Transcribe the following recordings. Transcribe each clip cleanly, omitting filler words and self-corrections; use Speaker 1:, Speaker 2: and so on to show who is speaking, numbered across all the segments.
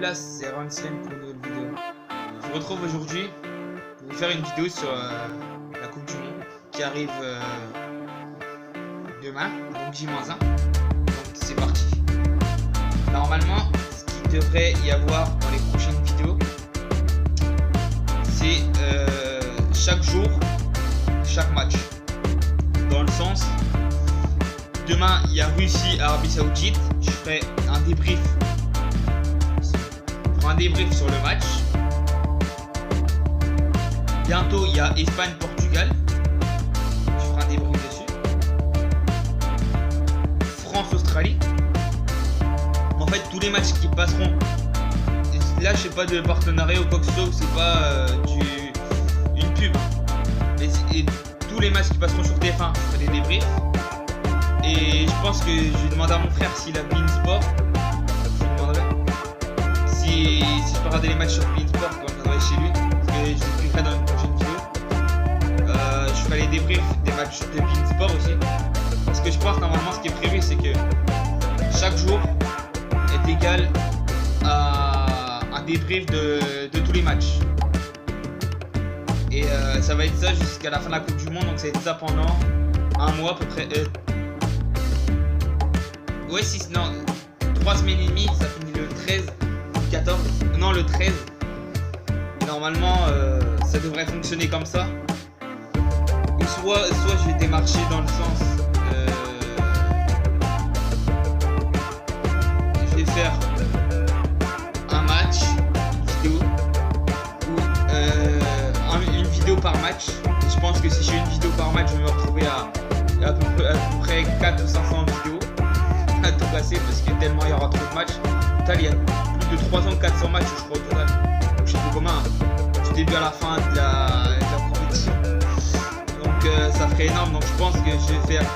Speaker 1: là, c'est Ranslen pour une nouvelle vidéo. Je vous retrouve aujourd'hui pour vous faire une vidéo sur la Coupe du Monde qui arrive demain, donc J-1. Donc c'est parti. Normalement, ce qu'il devrait y avoir dans les prochaines vidéos, c'est chaque jour, chaque match. Dans le sens, demain il y a Russie-Arabie Saoudite, je ferai un débrief. Sur le match. Bientôt il y a Espagne-Portugal, je ferai un débrief dessus. France-Australie. En fait tous les matchs qui passeront, là je sais pas de partenariat ou quoi que ce soit, c'est pas une pub, mais tous les matchs qui passeront sur TF1, je ferai des débriefs. Et je pense que je vais demander à mon frère s'il a Beansport. Je lui demanderai si je peux regarder les matchs sur Beansport quand je viendrai chez lui, parce que je l'expliquerai dans une prochaine vidéo. Je ferai les débriefs des matchs de Beansport aussi, parce que je pense normalement ce qui est prévu c'est que chaque jour est égal à un débrief de tous les matchs. Et ça va être ça jusqu'à la fin de la Coupe du Monde, donc ça va être ça pendant un mois à peu près. Ouais, 3 semaines et demie, ça finit le 13, le 14, non le 13. Et normalement, ça devrait fonctionner comme ça. Ou soit je vais démarcher dans le sens, je vais faire un match, une vidéo, ou une vidéo par match. Et je pense que si j'ai une vidéo par match, je vais me retrouver à peu près 400 ou 500 vidéos à tout passer, parce que tellement il y aura trop de matchs. Total, il y a plus de 300-400 matchs je crois au total. Donc je sais plus comment, du début à la fin de la compétition. Donc ça ferait énorme. Donc je pense que je vais faire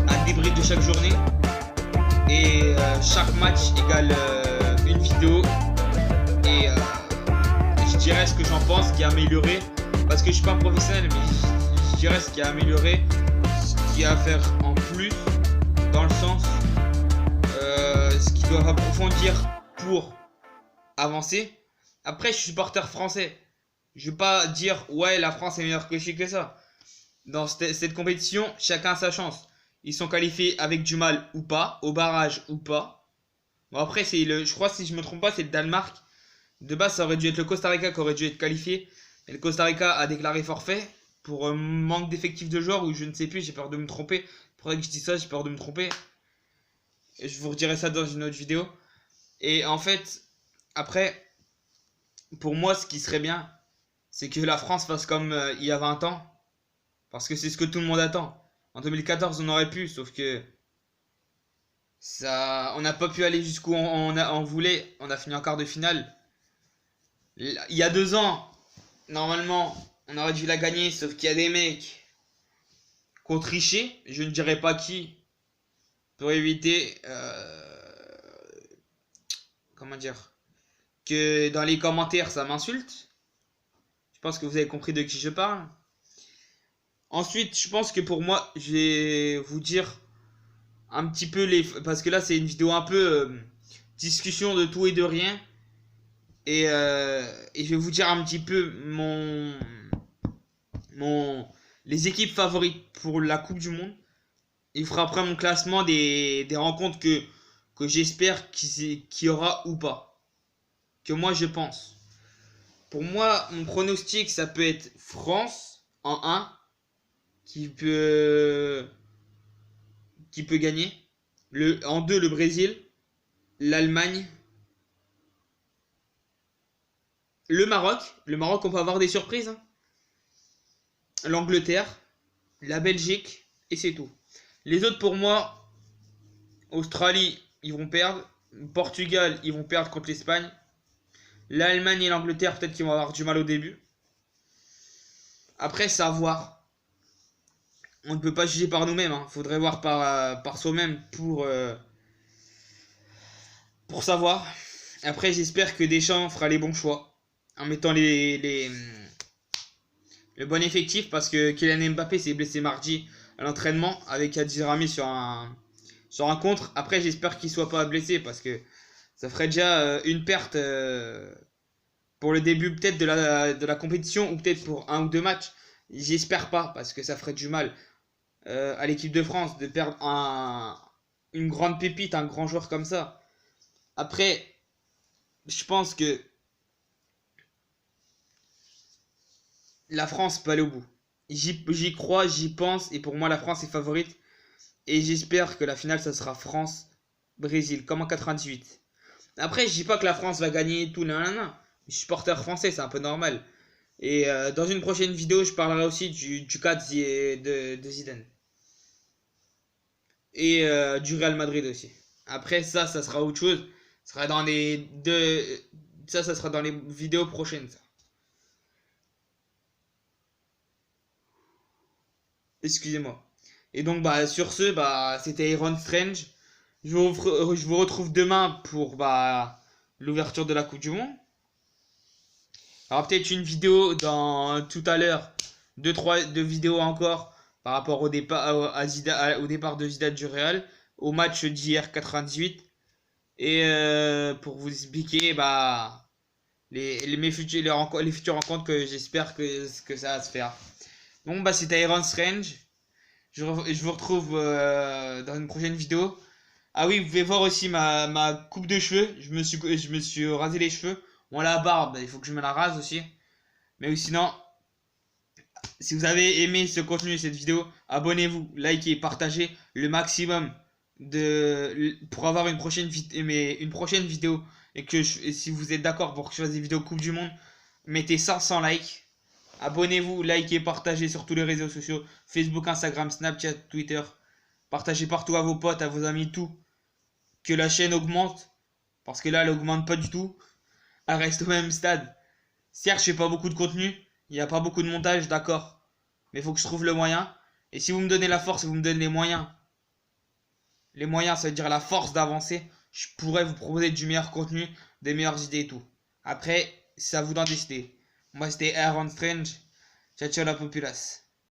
Speaker 1: un débrief de chaque journée. Et chaque match égale une vidéo. Et je dirais ce que j'en pense qui a amélioré. Parce que je suis pas professionnel, mais je dirais ce qui a amélioré, ce qu'il y a à faire en plus. Dans le sens, ce qu'ils doivent approfondir pour avancer. Après, je suis supporter français. Je vais pas dire ouais la France est meilleure que ça. Dans cette compétition, chacun a sa chance. Ils sont qualifiés avec du mal ou pas, au barrage ou pas. Bon après c'est je crois si je me trompe pas c'est le Danemark. De base ça aurait dû être le Costa Rica qui aurait dû être qualifié. Et le Costa Rica a déclaré forfait pour manque d'effectifs de joueurs ou je ne sais plus, j'ai peur de me tromper. Pour ça que je dis ça, j'ai peur de me tromper. Et je vous redirai ça dans une autre vidéo. Et en fait, après, pour moi, ce qui serait bien, c'est que la France fasse comme il y a 20 ans. Parce que c'est ce que tout le monde attend. En 2014, on aurait pu, sauf que ça, on n'a pas pu aller jusqu'où on voulait. On a fini en quart de finale. Il y a 2 ans, normalement, on aurait dû la gagner, sauf qu'il y a des mecs qu'on trichait, je ne dirais pas qui, pour éviter, comment dire, que dans les commentaires ça m'insulte. Je pense que vous avez compris de qui je parle. Ensuite, je pense que pour moi, je vais vous dire un petit peu parce que là c'est une vidéo un peu discussion de tout et de rien. Et je vais vous dire un petit peu les équipes favorites pour la Coupe du Monde. Il fera après mon classement des rencontres que j'espère qu'il y aura ou pas. Que moi je pense. Pour moi, mon pronostic, ça peut être France en 1 qui peut gagner. En 2, le Brésil, l'Allemagne, le Maroc. Le Maroc, on peut avoir des surprises. Hein. L'Angleterre, la Belgique, et c'est tout. Les autres pour moi, Australie, ils vont perdre. Portugal, ils vont perdre contre l'Espagne. L'Allemagne et l'Angleterre, peut-être qu'ils vont avoir du mal au début. Après, c'est à voir. On ne peut pas juger par nous-mêmes. Hein. Faudrait voir par soi-même pour savoir. Après, j'espère que Deschamps fera les bons choix en mettant le bon effectif, parce que Kylian Mbappé s'est blessé mardi à l'entraînement avec Adji Rami sur un contre. Après, j'espère qu'il soit pas blessé, parce que Ça ferait déjà une perte pour le début peut-être de la compétition ou peut-être pour un ou deux matchs. J'espère pas parce que ça ferait du mal à l'équipe de France de perdre une grande pépite, un grand joueur comme ça. Après, je pense que la France peut aller au bout. J'y crois, j'y pense et pour moi la France est favorite. Et j'espère que la finale ça sera France-Brésil comme en 98. Après, je dis pas que la France va gagner tout, nanana. Je suis supporter français, c'est un peu normal. Et dans une prochaine vidéo, je parlerai aussi du cas de Zidane. Et du Real Madrid aussi. Après, ça sera autre chose. Ça sera dans les deux. Ça sera dans les vidéos prochaines. Ça. Excusez-moi. Et donc, bah, sur ce, bah, c'était Iron Strange. Je vous retrouve demain pour bah, l'ouverture de la Coupe du Monde. Alors peut-être une vidéo dans tout à l'heure, deux vidéos encore par rapport au départ au départ de Zidane du Real, au match d'hier 98 et pour vous expliquer bah les futures rencontres que j'espère que ça va se faire. Donc bah c'était Iron Strange. Je vous retrouve dans une prochaine vidéo. Ah oui, vous pouvez voir aussi ma coupe de cheveux. Je me suis rasé les cheveux. Bon, la barbe, il faut que je me la rase aussi. Mais sinon, si vous avez aimé ce contenu et cette vidéo, abonnez-vous, likez, partagez le maximum pour avoir une prochaine vidéo. Et si vous êtes d'accord pour que je fasse des vidéos Coupe du Monde, mettez 500 likes. Abonnez-vous, likez, partagez sur tous les réseaux sociaux. Facebook, Instagram, Snapchat, Twitter. Partagez partout à vos potes, à vos amis, tout. Que la chaîne augmente. Parce que là, elle augmente pas du tout. Elle reste au même stade. Certes, je fais pas beaucoup de contenu. Il n'y a pas beaucoup de montage, d'accord. Mais il faut que je trouve le moyen. Et si vous me donnez la force et vous me donnez les moyens. Les moyens, ça veut dire la force d'avancer. Je pourrais vous proposer du meilleur contenu, des meilleures idées et tout. Après, c'est à vous d'en décider. Moi, c'était Aaron Strange. Ciao, ciao la populace.